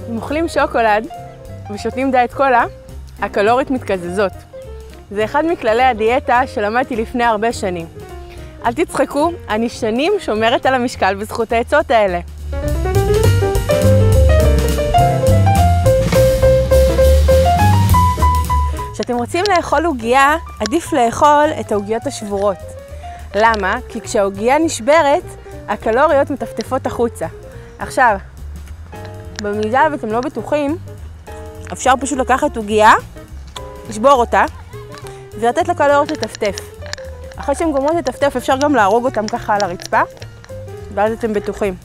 אם אוכלים שוקולד ושותים דיאט קולה, הקלוריות מתקזזות. זה אחד מכללי הדיאטה שלמדתי לפני הרבה שנים. אל תצחקו, אני שנים שומרת על המשקל בזכות העצות האלה. כשאתם רוצים לאכול עוגיה, עדיף לאכול את העוגיות השבורות. למה? כי כשהעוגיה נשברת, הקלוריות מטפטפות החוצה. עכשיו, במידה ואתם לא בטוחים, אפשר פשוט לקחת עוגיה, לשבור אותה, ולתת לקלוריות לטפטף. אחרי שהן גומרות לטפטף, אפשר גם להרוג אותם ככה על הרצפה, ואז אתם בטוחים.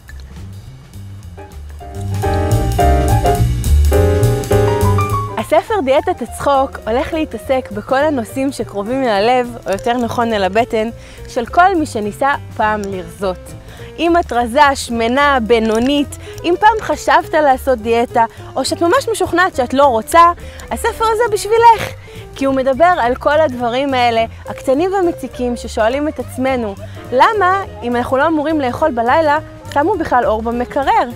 הספר דיאטת הצחוק הולך להתעסק בכל הנושאים שקרובים אל הלב, או יותר נכון אל הבטן, של כל מי שניסה פעם לרזות. אם את רזה, שמנה, בינונית, אם פעם חשבת לעשות דיאטה, או שאת ממש משוכנעת שאת לא רוצה, הספר הזה בשבילך. כי הוא מדבר על כל הדברים האלה, הקטנים והמציקים ששואלים את עצמנו, למה אם אנחנו לא אמורים לאכול בלילה, שמו בכלל אור במקרר?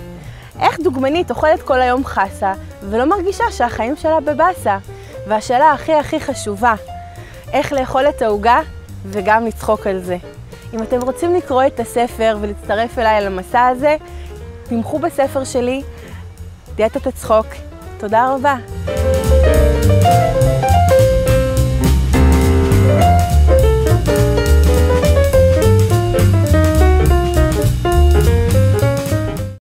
איך דוגמנית אוכלת כל היום חסה, ולא מרגישה שהחיים שלה בבאסה? והשאלה הכי חשובה, איך לאכול את העוגה וגם לצחוק על זה. אם אתם רוצים לקרוא את הספר ולהצטרף אליי למסע הזה, תמכו בספר שלי, דיאטת הצחוק. תודה רבה.